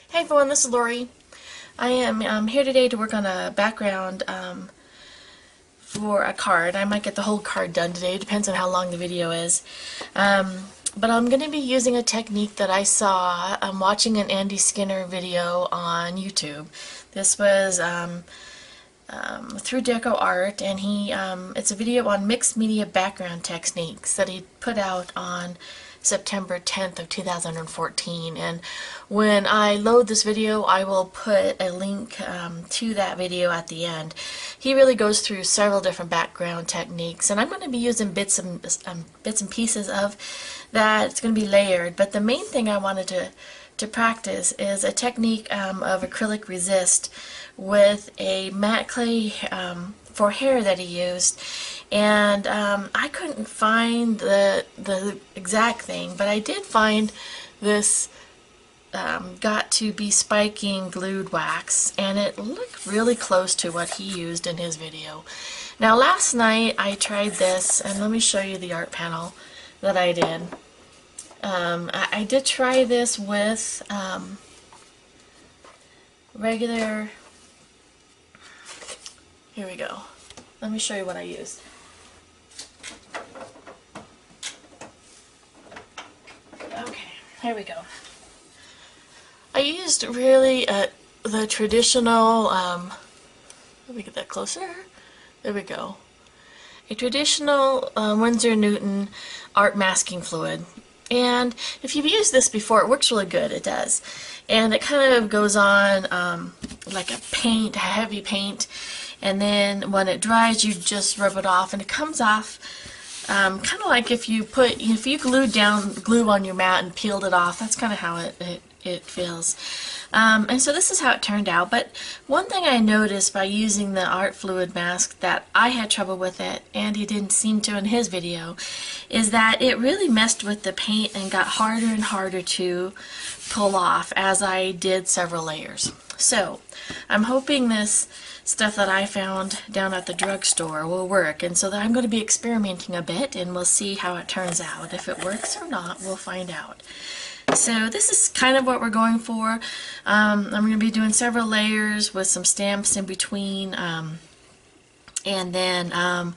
Hey everyone, this is Lori. I am here today to work on a background for a card. I might get the whole card done today, depends on how long the video is. But I'm going to be using a technique that I saw watching an Andy Skinner video on YouTube. This was through Deco Art, and it's a video on mixed media background techniques that he put out on September 10th of 2014. And when I load this video, I will put a link to that video at the end. He really goes through several different background techniques, and I'm going to be using bits and pieces of that. It's going to be layered, but the main thing I wanted to practice is a technique of acrylic resist with a matte clay for hair that he used. And I couldn't find the exact thing, but I did find this got to be spiking glued wax, and it looked really close to what he used in his video. Now last night I tried this, and let me show you the art panel that I did. I did try this with regular, here we go. Let me show you what I used. Okay, here we go. I used really the traditional, let me get that closer. There we go. A traditional Winsor & Newton art masking fluid. And if you've used this before, it works really good. It does. And it kind of goes on like a paint, a heavy paint. And then when it dries, you just rub it off, and it comes off kind of like if you glued down glue on your mat and peeled it off. That's kind of how it feels. And so this is how it turned out. But one thing I noticed by using the art fluid mask that I had trouble with it, and he didn't seem to in his video, is that it really messed with the paint and got harder and harder to pull off as I did several layers. So I'm hoping this stuff that I found down at the drugstore will work, and so that I'm going to be experimenting a bit, and we'll see how it turns out. If it works or not, we'll find out. So this is kind of what we're going for. I'm going to be doing several layers with some stamps in between, and then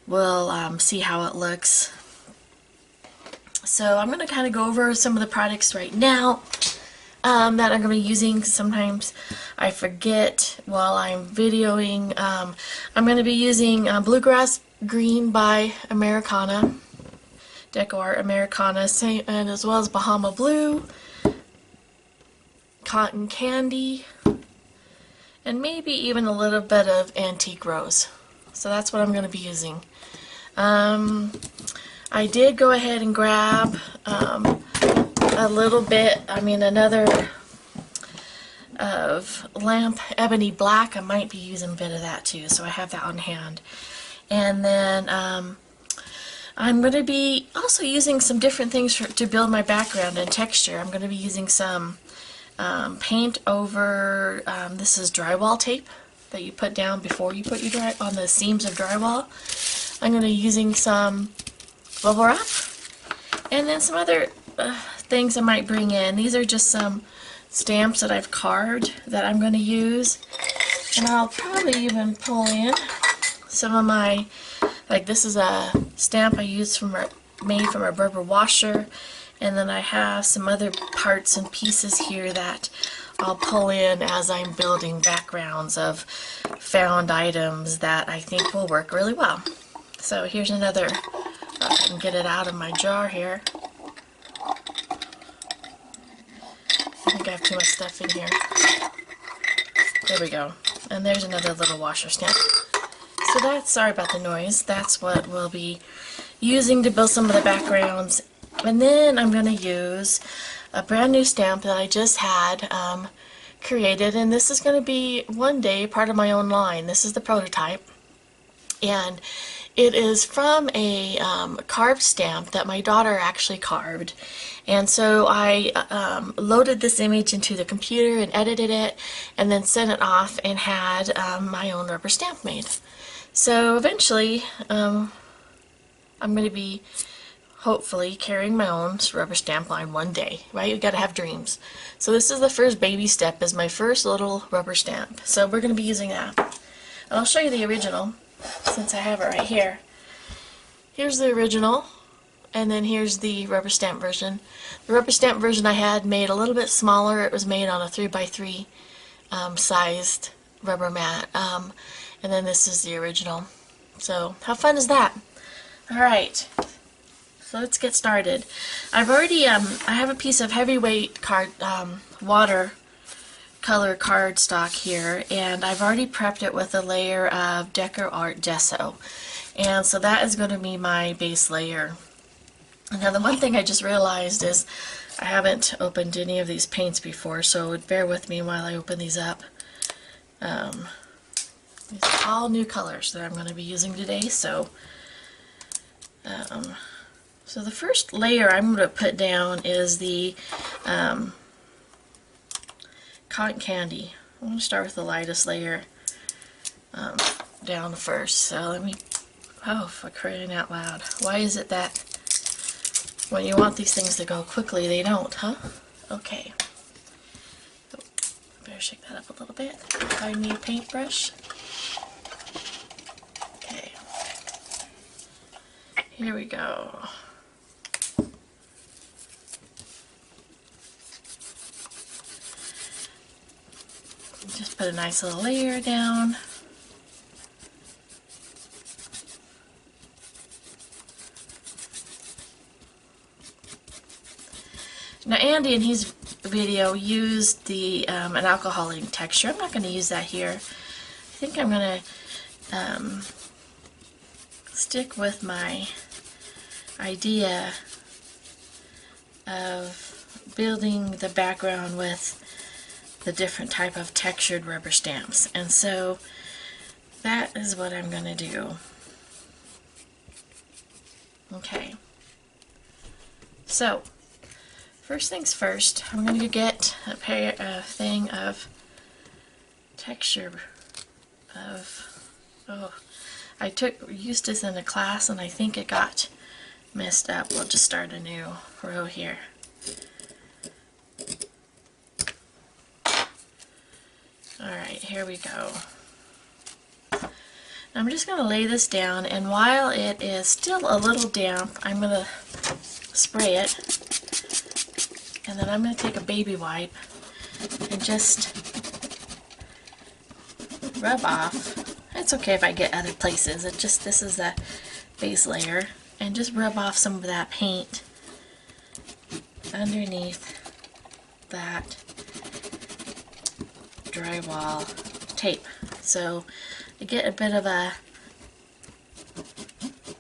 we'll see how it looks. So I'm going to kind of go over some of the products right now that I'm going to be using. Sometimes I forget while I'm videoing. I'm going to be using Bluegrass Green by Americana, Deco Art Americana, and as well as Bahama Blue, Cotton Candy, and maybe even a little bit of Antique Rose. So that's what I'm going to be using. I did go ahead and grab a little bit, another of Lamp Ebony Black. I might be using a bit of that too, so I have that on hand. And then I'm going to be also using some different things to build my background and texture. I'm going to be using some paint over, this is drywall tape that you put down before you put your on the seams of drywall. I'm going to be using some bubble wrap, and then some other things I might bring in. These are just some stamps that I've carved that I'm going to use, and I'll probably even pull in some of my, like this is a stamp I used made from a Berber washer, and then I have some other parts and pieces here that I'll pull in as I'm building backgrounds of found items that I think will work really well. So here's another, if I can get it out of my jar here. I think I have too much stuff in here. There we go. And there's another little washer stamp. So that's, sorry about the noise, that's what we'll be using to build some of the backgrounds. And then I'm going to use a brand new stamp that I just had created, and this is going to be one day part of my own line. This is the prototype, and it is from a carved stamp that my daughter actually carved. And so I loaded this image into the computer and edited it, and then sent it off and had my own rubber stamp made. So eventually I'm going to be hopefully carrying my own rubber stamp line one day, right? You gotta have dreams. So this is the first baby step, is my first little rubber stamp. So we're gonna be using that. And I'll show you the original since I have it right here. Here's the original, and then here's the rubber stamp version. The rubber stamp version I had made a little bit smaller. It was made on a 3x3 sized rubber mat. And then this is the original. So how fun is that? Alright, so let's get started. I've already, I have a piece of heavyweight card, water color cardstock here, and I've already prepped it with a layer of Decor Art Gesso. And so that is going to be my base layer. Now the one thing I just realized is I haven't opened any of these paints before, so bear with me while I open these up. These are all new colors that I'm going to be using today, so so the first layer I'm going to put down is the cotton candy. I'm going to start with the lightest layer down first. So let me, oh, for crying out loud. Why is it that when you want these things to go quickly, they don't, huh? Okay. Oh, better shake that up a little bit. Find me a paintbrush. Okay. Here we go. Just put a nice little layer down. Now Andy in his video used the an alcohol ink texture. I'm not going to use that here. I think I'm going to stick with my idea of building the background with the different type of textured rubber stamps, and so that is what I'm going to do. Okay, so first things first, I'm going to get a thing of texture of, oh, I used this in a class and I think it got messed up. We'll just start a new row here. Alright, here we go. I'm just going to lay this down, and while it is still a little damp, I'm going to spray it, and then I'm going to take a baby wipe and just rub off. It's okay if I get other places. This is the base layer, and just rub off some of that paint underneath that drywall tape. So I get a bit of a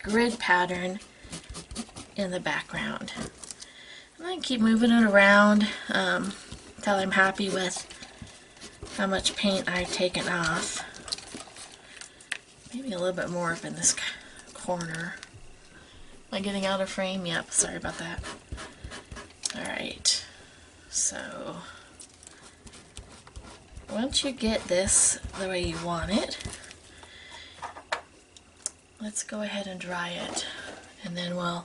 grid pattern in the background. And then keep moving it around until I'm happy with how much paint I've taken off. Maybe a little bit more up in this corner. Am I getting out of frame? Yep, sorry about that. Alright, so once you get this the way you want it, let's go ahead and dry it, and then we'll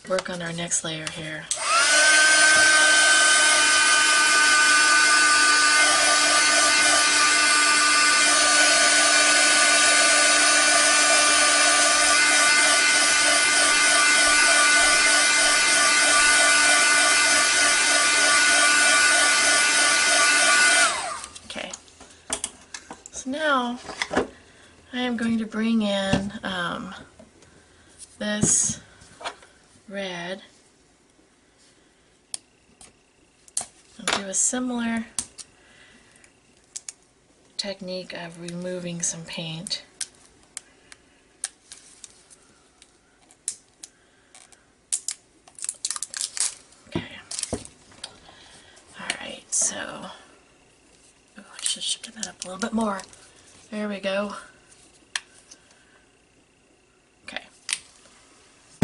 work on our next layer here. Now I am going to bring in this red and do a similar technique of removing some paint. Okay. Alright, so oh, I should shift that up a little bit more. There we go. Okay.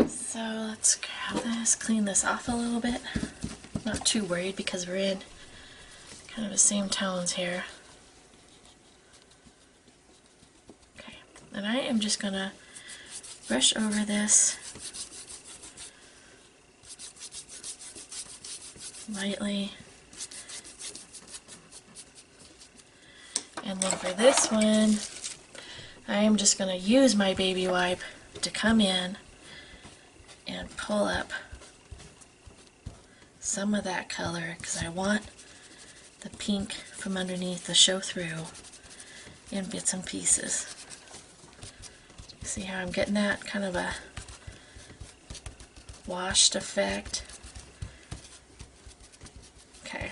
So let's grab this, clean this off a little bit. Not too worried because we're in kind of the same tones here. Okay. And I am just gonna brush over this lightly. And then for this one, I am just going to use my baby wipe to come in and pull up some of that color because I want the pink from underneath to show through in bits and pieces. See how I'm getting that kind of a washed effect? Okay.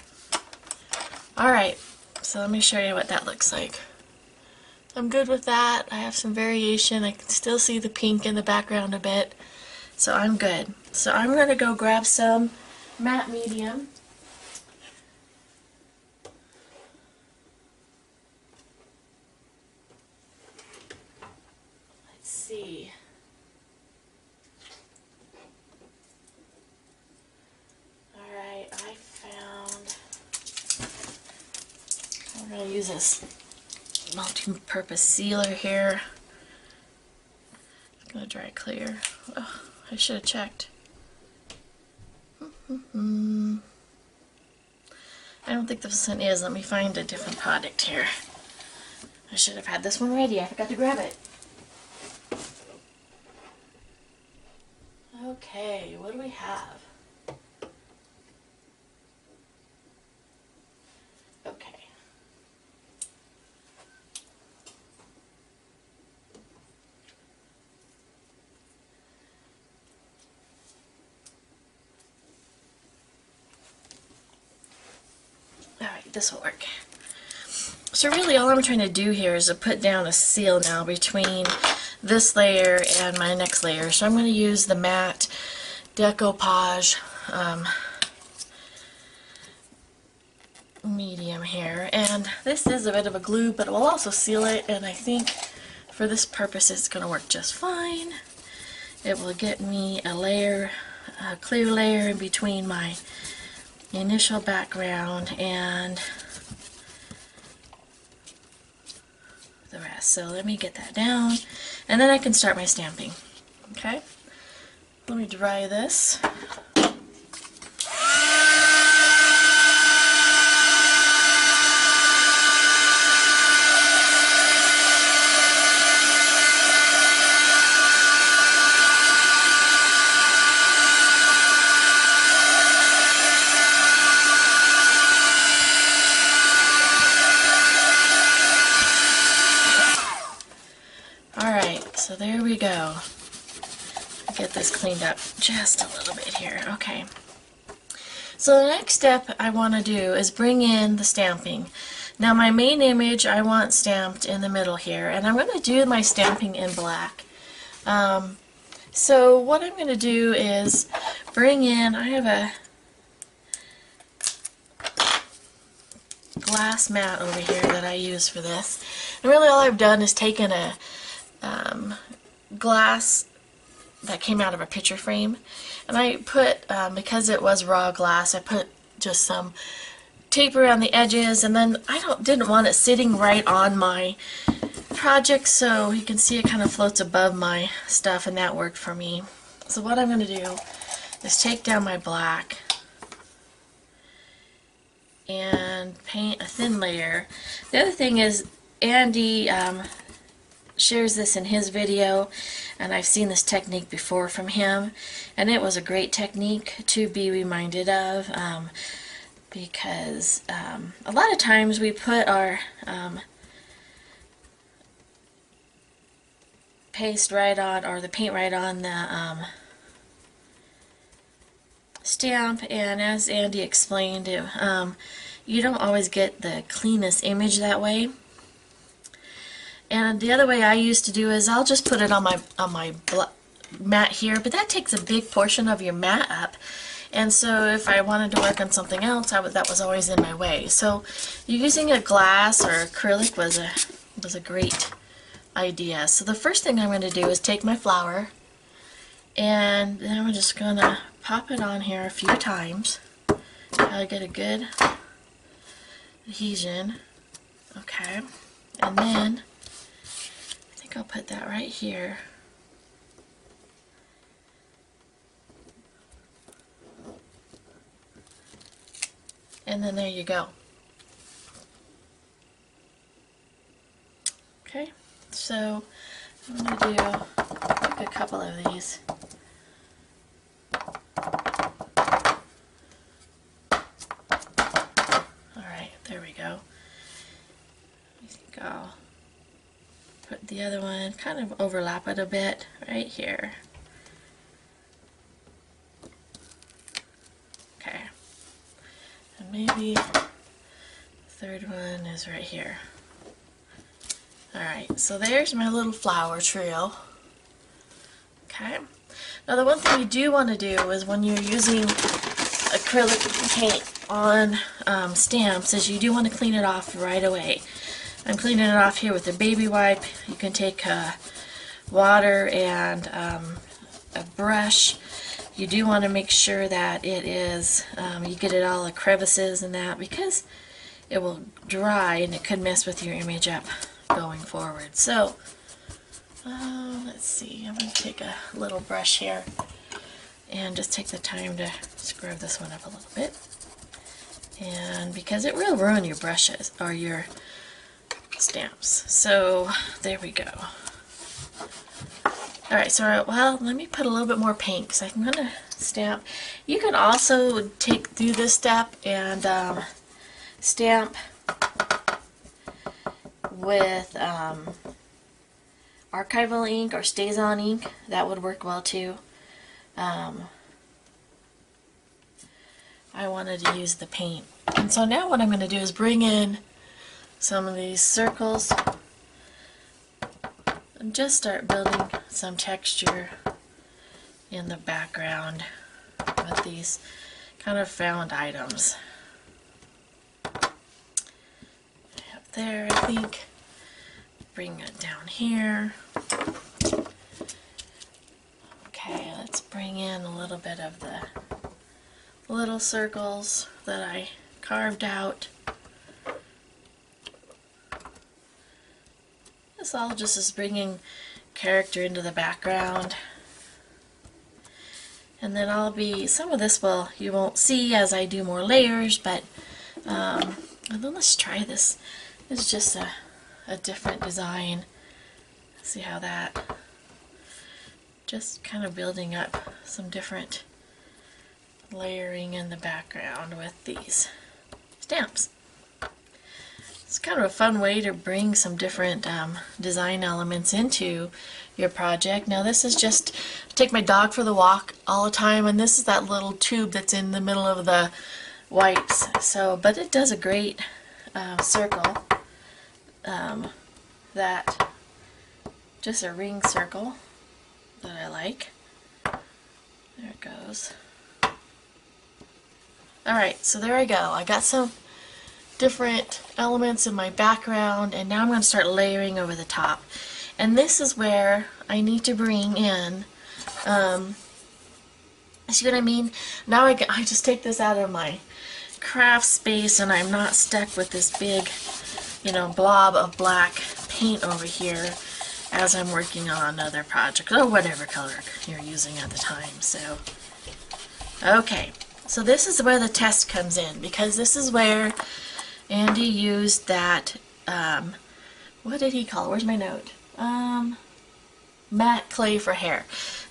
Alright, so let me show you what that looks like. I'm good with that. I have some variation. I can still see the pink in the background a bit. So I'm good. So I'm going to go grab some matte medium. Let's see. Alright, I found... I'm going to use this multi-purpose sealer here. I'm going to dry clear. Oh, I should have checked. I don't think this one is. Let me find a different product here. I should have had this one ready. I forgot to grab it. Okay, what do we have? Okay. Alright, this will work. So really all I'm trying to do here is to put down a seal now between this layer and my next layer. So I'm going to use the matte decoupage medium here. And this is a bit of a glue, but it will also seal it, and I think for this purpose it's going to work just fine. It will get me a layer, a clear layer in between my initial background and the rest. So let me get that down and then I can start my stamping. Okay, let me dry this. Alright, so there we go. Get this cleaned up just a little bit here. Okay. So the next step I want to do is bring in the stamping. Now my main image I want stamped in the middle here, and I'm going to do my stamping in black. So what I'm going to do is bring in, I have a glass mat over here that I use for this. And really all I've done is taken a glass that came out of a picture frame, and I put, because it was raw glass, I put just some tape around the edges, and then I didn't want it sitting right on my project, so you can see it kind of floats above my stuff, and that worked for me. So what I'm going to do is take down my black and paint a thin layer. The other thing is Andy shares this in his video, and I've seen this technique before from him, and it was a great technique to be reminded of, because a lot of times we put our paste right on, or the paint right on the stamp, and as Andy explained, you don't always get the cleanest image that way. And the other way I used to do is I'll just put it on my mat here, but that takes a big portion of your mat up. And so if I wanted to work on something else, that was always in my way. So using a glass or acrylic was a great idea. So the first thing I'm going to do is take my flower, and then I'm just going to pop it on here a few times. I get a good adhesion. Okay, and then I'll put that right here. and then there you go. Okay, so I'm going to take a couple of these. Alright, there we go. I think I'll put the other one, kind of overlap it a bit right here. Okay, and maybe the third one is right here. Alright, so there's my little flower trio. Okay. Now the one thing you do want to do is when you're using acrylic paint on stamps is you do want to clean it off right away. I'm cleaning it off here with a baby wipe. You can take water and a brush. You do want to make sure that it is, you get it all the crevices and that, because it will dry and it could mess with your image up going forward. So let's see, I'm going to take a little brush here and just take the time to scrub this one up a little bit, and because it will ruin your brushes or your stamps. So there we go. Alright, so well, let me put a little bit more paint because I'm going to stamp. You can also do this step and stamp with archival ink or StazOn ink. That would work well too. I wanted to use the paint. And so now what I'm going to do is bring in some of these circles and just start building some texture in the background with these kind of found items. Up there, I think. Bring it down here. Okay, let's bring in a little bit of the little circles that I carved out. This all just is bringing character into the background. And then some of this you won't see as I do more layers, but and then let's try this. It's just a different design. See how that, just kind of building up some different layering in the background with these stamps. It's kind of a fun way to bring some different design elements into your project. Now this is just, I take my dog for the walk all the time, and this is that little tube that's in the middle of the whites. So, but it does a great circle. That just a ring circle that I like. There it goes. Alright, so there I go. I got some different elements in my background, and now I'm going to start layering over the top. And this is where I need to bring in, see what I mean? Now I just take this out of my craft space, and I'm not stuck with this big, blob of black paint over here as I'm working on another project, or whatever color you're using at the time. So, okay. So this is where the test comes in, because this is where Andy used that, what did he call it? Where's my note? Matte clay for hair.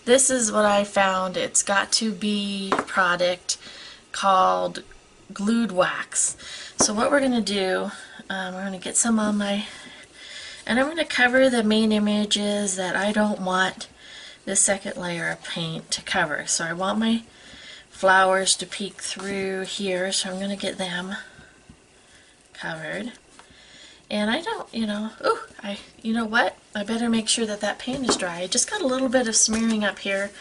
This is what I found. It's got to be a product called glued wax. So what we're going to do, we're going to get some on my, and I'm going to cover the main images that I don't want the second layer of paint to cover. So I want my flowers to peek through here, so I'm going to get them covered. And I don't, you know what? I better make sure that that paint is dry. I just got a little bit of smearing up here,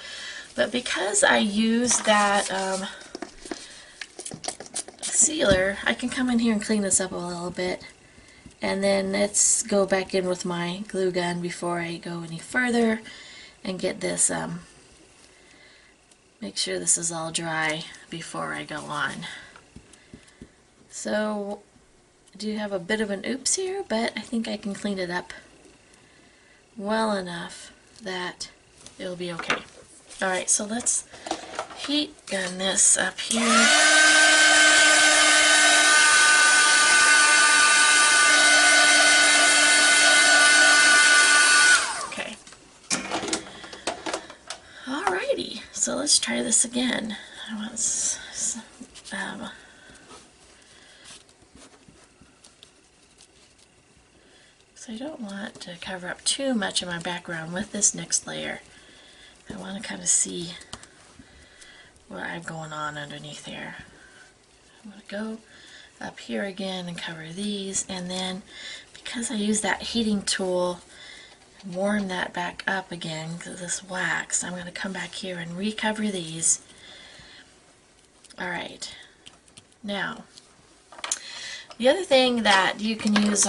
but because I used that sealer, I can come in here and clean this up a little bit, and then let's go back in with my glue gun before I go any further and get this, make sure this is all dry before I go on. So I do have a bit of an oops here, but I think I can clean it up well enough that it'll be okay. Alright, so let's heat gun this up here. let's try this again. So I don't want to cover up too much of my background with this next layer. I want to kind of see what I have going on underneath there. I'm going to go up here again and cover these, and then because I use that heating tool, warm that back up again because this wax, I'm going to come back here and recover these. Alright, now the other thing that you can use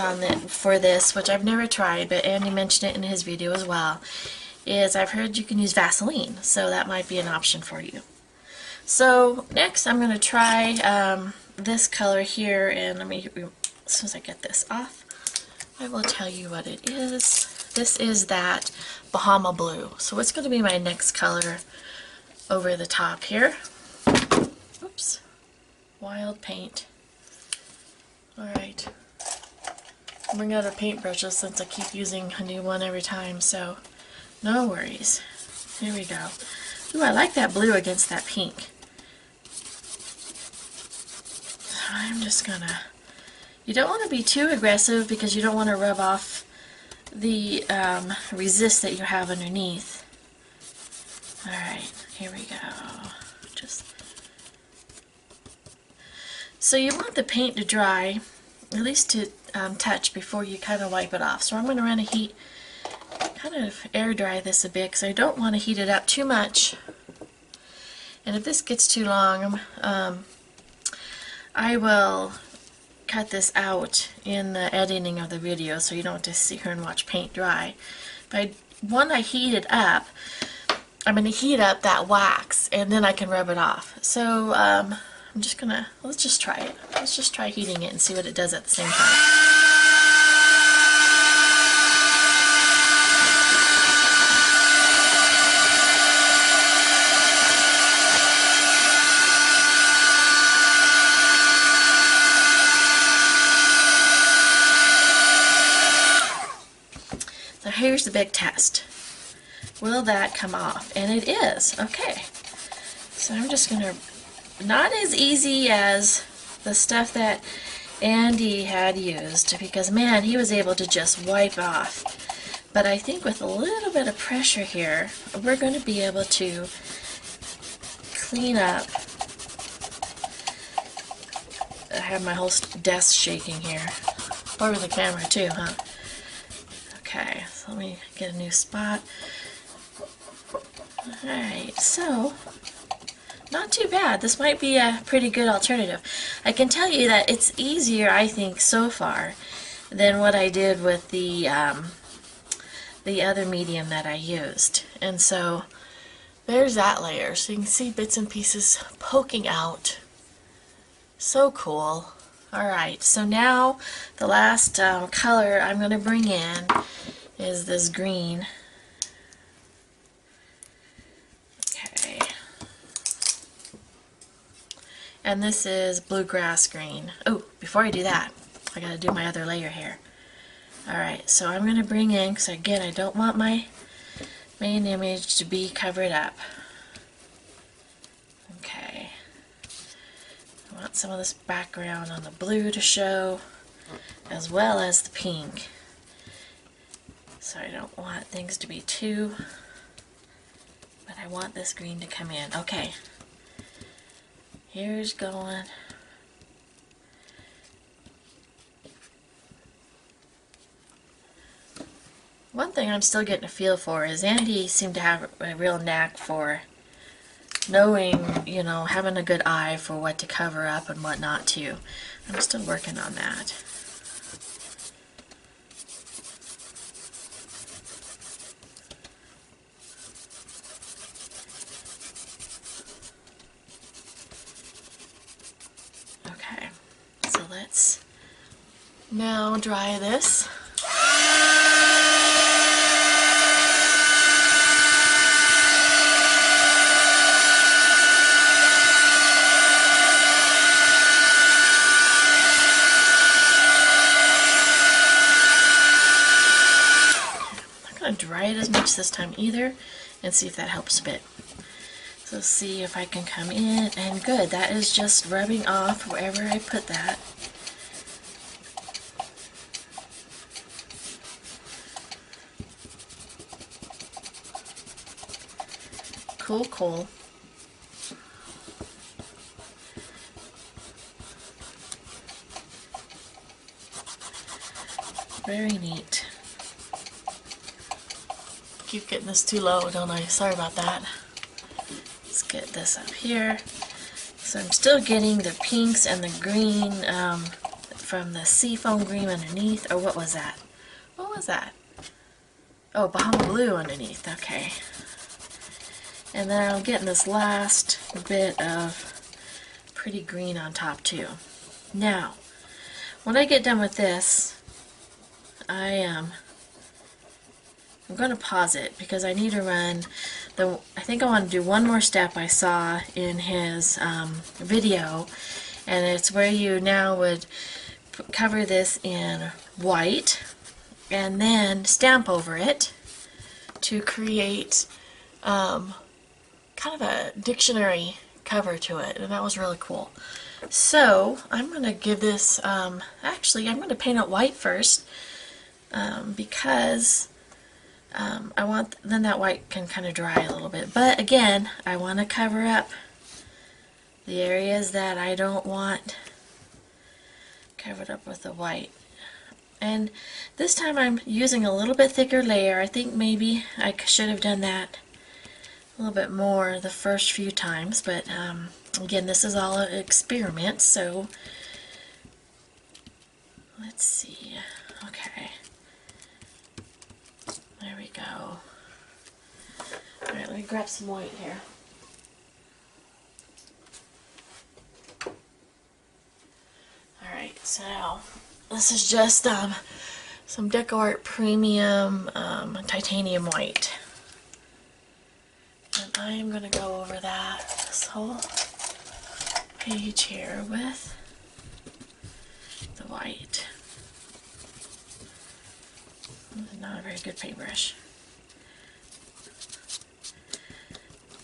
for this, which I've never tried, but Andy mentioned it in his video as well, is I've heard you can use Vaseline, so that might be an option for you. So next I'm going to try this color here, and let me, as soon as I get this off, I will tell you what it is. This is that Bahama Blue. So it's going to be my next color over the top here. Oops. Wild paint. Alright. I'm running out of paintbrushes since I keep using a new one every time, so no worries. Here we go. Ooh, I like that blue against that pink. I'm just gonna, you don't want to be too aggressive because you don't want to rub off the resist that you have underneath. Alright, here we go. So you want the paint to dry, at least to touch before you kind of wipe it off. So I'm going to run a heat, kind of air dry this a bit because I don't want to heat it up too much. And if this gets too long, I will cut this out in the editing of the video so you don't have to sit here and watch paint dry. But when I heat it up, I'm going to heat up that wax and then I can rub it off. So I'm just gonna, let's just try it. Let's just try heating it and see what it does at the same time. So here's the big test. Will that come off? And it is. Okay. So I'm just gonna, not as easy as the stuff that Andy had used, because man, he was able to just wipe off. But I think with a little bit of pressure here, we're going to be able to clean up. I have my whole desk shaking here. Over the camera too, huh? Okay, so let me get a new spot. Alright, so not too bad. This might be a pretty good alternative. I can tell you that it's easier, I think, so far than what I did with the other medium that I used. And so there's that layer. So you can see bits and pieces poking out. So cool. Alright, so now the last color I'm going to bring in is this green. And this is bluegrass green. Oh, before I do that, I gotta do my other layer here. Alright, so I'm gonna bring in, because again, I don't want my main image to be covered up. Okay. I want some of this background on the blue to show, as well as the pink. So I don't want things to be too, but I want this green to come in. Okay. Here's going. One thing I'm still getting a feel for is Andy seemed to have a real knack for knowing, you know, having a good eye for what to cover up and what not to. I'm still working on that. Okay, so let's now dry this. Dry it as much this time either, and see if that helps a bit. So see if I can come in, and good, that is just rubbing off wherever I put that. Cool, cool. Very neat. Keep getting this too low, don't I? Sorry about that. Let's get this up here. So I'm still getting the pinks and the green from the seafoam green underneath. Or what was that? What was that? Oh, Bahama Blue underneath. Okay. And then I'm getting this last bit of pretty green on top too. Now, when I get done with this, I'm going to pause it because I need to run I think I want to do one more step I saw in his video, and it's where you now would cover this in white and then stamp over it to create kind of a dictionary cover to it, and that was really cool. So I'm going to give this, actually I'm going to paint it white first because I want, then that white can kind of dry a little bit. But again, I want to cover up the areas that I don't want covered up with the white. And this time I'm using a little bit thicker layer. I think maybe I should have done that a little bit more the first few times, but again, this is all an experiment, so let's see. Okay. There we go. Alright, let me grab some white here. Alright, so this is just some DecoArt Premium titanium white. And I am going to go over this whole page here with the white. Not a very good paintbrush.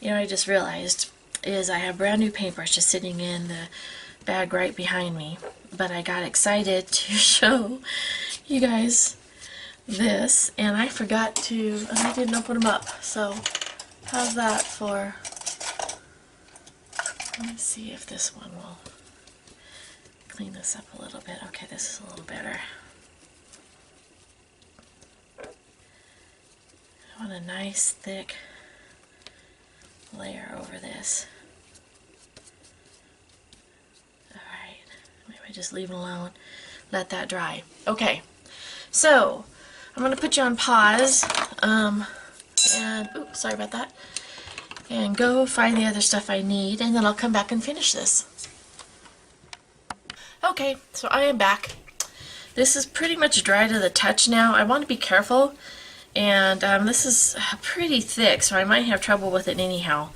You know, I just realized is I have brand new paintbrushes sitting in the bag right behind me, but I got excited to show you guys this, and I forgot to, and I didn't open them up. So how's that for? Let me see if this one will clean this up a little bit. Okay, this is a little better. I want a nice thick layer over this. Alright, maybe I just leave it alone, let that dry. Okay, so I'm going to put you on pause and, oops, sorry about that, and go find the other stuff I need, and then I'll come back and finish this. Okay, so I am back. This is pretty much dry to the touch now. I want to be careful. And this is pretty thick, so I might have trouble with it anyhow.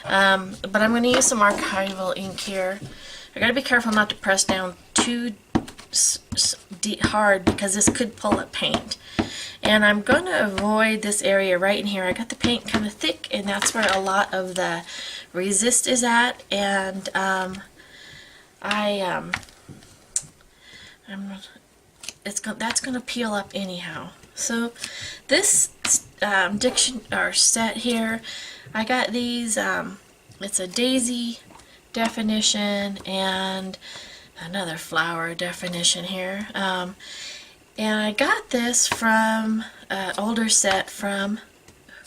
But I'm going to use some archival ink here. I got to be careful not to press down too hard because this could pull up paint. And I'm going to avoid this area right in here. I got the paint kind of thick, and that's where a lot of the resist is at. And that's going to peel up anyhow. So this set here, I got these, it's a daisy definition and another flower definition here. And I got this from an older set from,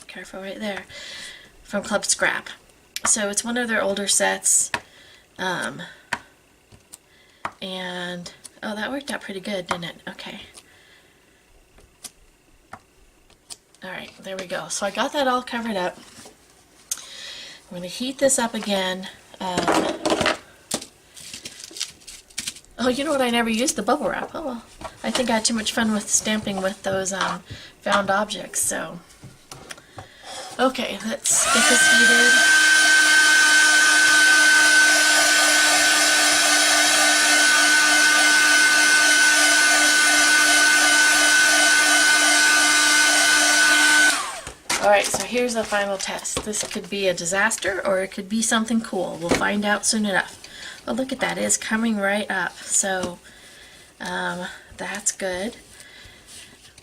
careful right there, from Club Scrap. So it's one of their older sets. And, oh, that worked out pretty good, didn't it? Okay. Alright, there we go. So I got that all covered up. I'm going to heat this up again. Oh, you know what? I never used the bubble wrap. Oh, well. I think I had too much fun with stamping with those found objects. So, okay, let's get this heated. Alright, Alright, so here's the final test. This could be a disaster or it could be something cool. We'll find out soon enough. Oh, look at that. It's coming right up. So, that's good.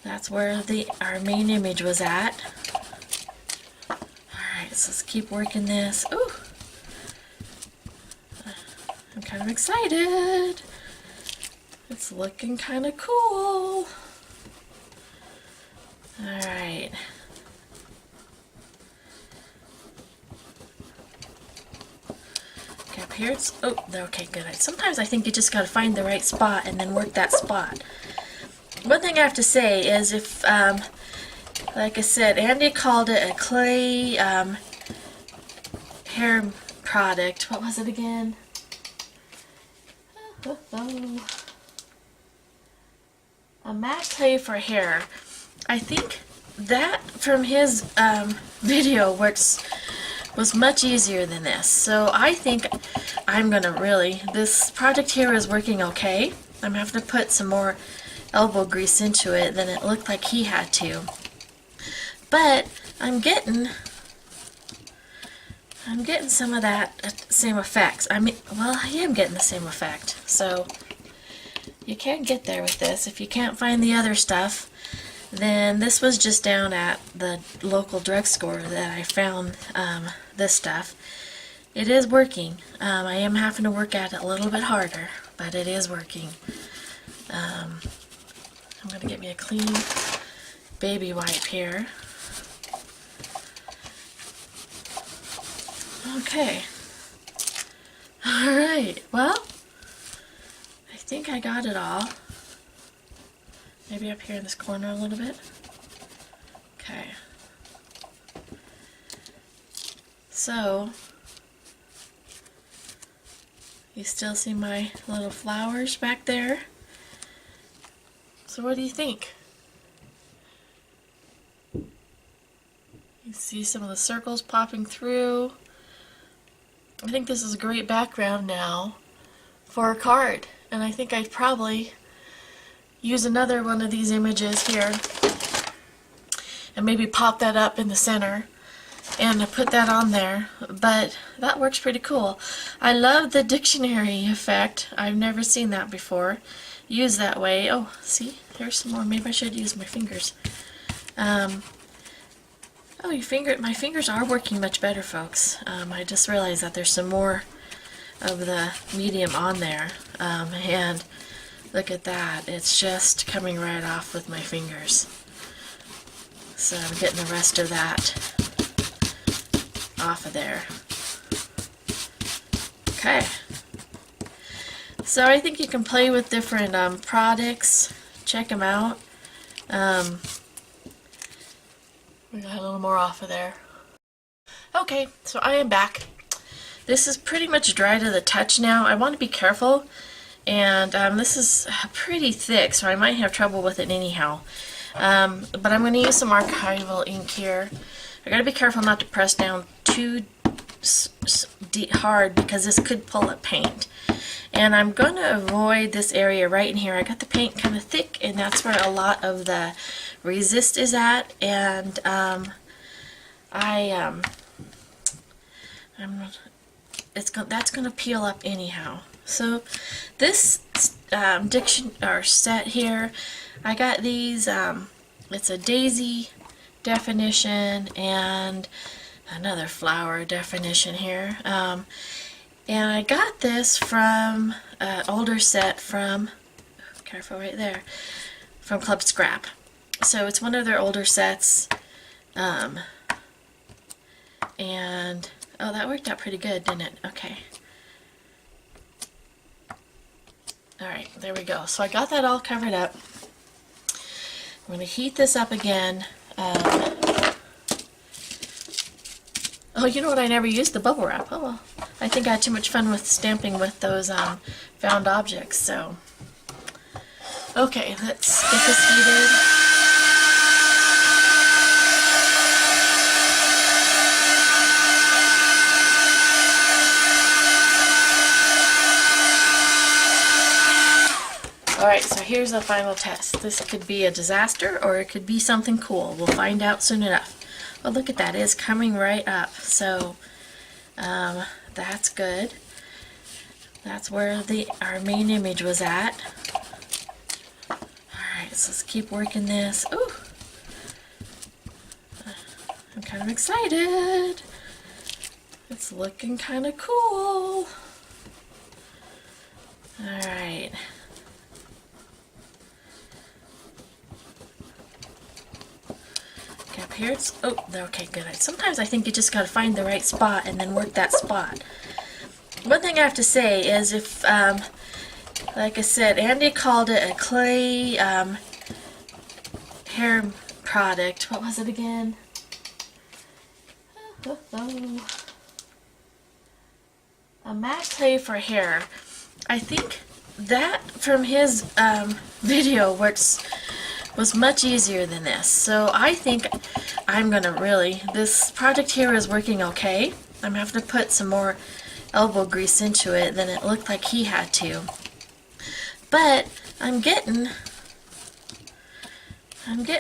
That's where our main image was at. Alright, so let's keep working this. Ooh! I'm kind of excited. It's looking kind of cool. Alright. Okay, up here it's, oh, okay, good. Sometimes I think you just gotta find the right spot and then work that spot. One thing I have to say is if, like I said, Andy called it a clay hair product. What was it again? A matte clay for hair. I think that from his video was much easier than this. So I think I'm gonna this project here is working okay. I'm having to put some more elbow grease into it than it looked like he had to. But I'm getting some of that same effects. I mean, well, I am getting the same effect. So you can't get there with this. If you can't find the other stuff, then this was just down at the local drugstore that I found this stuff. It is working. I am having to work at it a little bit harder, but it is working. I'm going to get me a clean baby wipe here. Okay. Alright, well, I think I got it all. Maybe up here in this corner a little bit. Okay. So, you still see my little flowers back there? So what do you think? You see some of the circles popping through. I think this is a great background now for a card. And I think I'd probably use another one of these images here and maybe pop that up in the center and put that on there. But that works pretty cool. I love the dictionary effect. I've never seen that before used that way. Oh, see, there's some more. Maybe I should use my fingers. Oh, my fingers are working much better, folks. I just realized that there's some more of the medium on there, and look at that. It's just coming right off with my fingers. So I'm getting the rest of that off of there. Okay. So I think you can play with different products. Check them out. We got a little more off of there. Okay, so I am back. This is pretty much dry to the touch now. I want to be careful, and this is pretty thick, so I might have trouble with it anyhow. But I'm going to use some archival ink here. I gotta be careful not to press down too hard because this could pull up paint. And I'm going to avoid this area right in here. I got the paint kind of thick, and that's where a lot of the resist is at. And that's going to peel up anyhow. So this set here, I got these. It's a daisy definition and another flower definition here. And I got this from an older set from, careful right there, from Club Scrap. So it's one of their older sets. And, oh, that worked out pretty good, didn't it? Okay. Alright, there we go. So I got that all covered up. I'm going to heat this up again. Oh, you know what? I never used the bubble wrap. Oh, well. I think I had too much fun with stamping with those found objects, so. Okay, let's get this heated. Alright, so here's the final test. This could be a disaster or it could be something cool. We'll find out soon enough. Oh, look at that. It's coming right up. So that's good. That's where our main image was at. Alright, so let's keep working this. Ooh! I'm kind of excited. It's looking kind of cool. Alright. Okay, up here it's, oh, okay, good. Sometimes I think you just gotta find the right spot and then work that spot. One thing I have to say is if, like I said, Andy called it a clay hair product. What was it again? A matte clay for hair. I think that from his video was much easier than this. So I think I'm gonna this project here is working okay. I'm having to put some more elbow grease into it than it looked like he had to. But I'm getting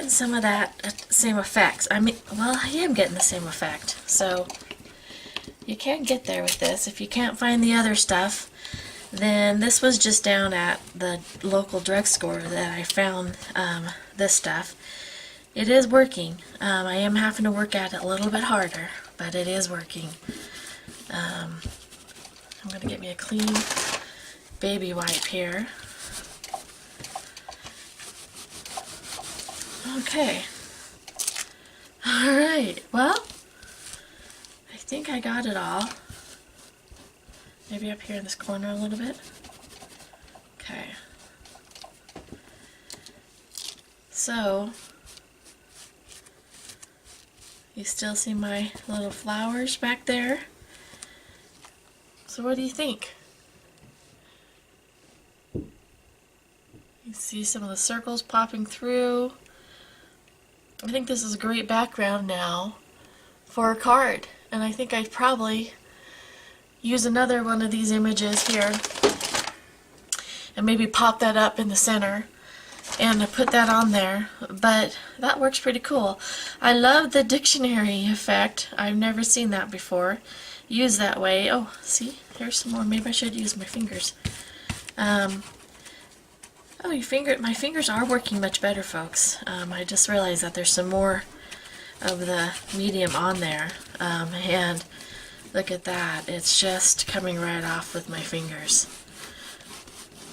some of that same effects. I mean, well, I am getting the same effect. So you can't get there with this. If you can't find the other stuff, then this was just down at the local drugstore that I found this stuff. It is working. I am having to work at it a little bit harder, but it is working. I'm going to get me a clean baby wipe here. Okay. Alright, well, I think I got it all. Maybe up here in this corner a little bit. Okay. So, you still see my little flowers back there? So what do you think? You see some of the circles popping through. I think this is a great background now for a card, and I think I'd probably use another one of these images here and maybe pop that up in the center and put that on there, but that works pretty cool. I love the dictionary effect. I've never seen that before used that way. Oh, see, here's some more. Maybe I should use my fingers. Oh, my fingers are working much better, folks. I just realized that there's some more of the medium on there, and look at that. It's just coming right off with my fingers.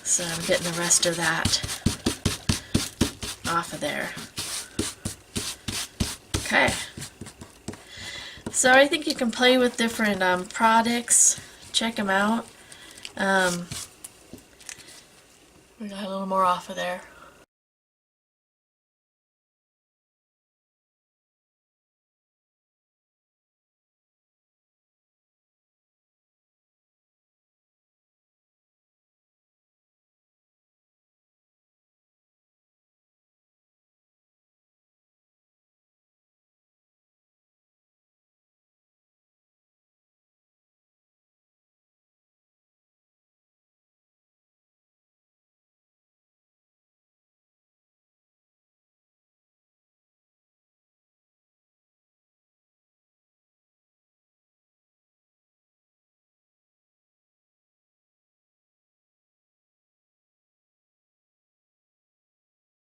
So I'm getting the rest of that off of there. Okay. So I think you can play with different products. Check them out. We got a little more off of there.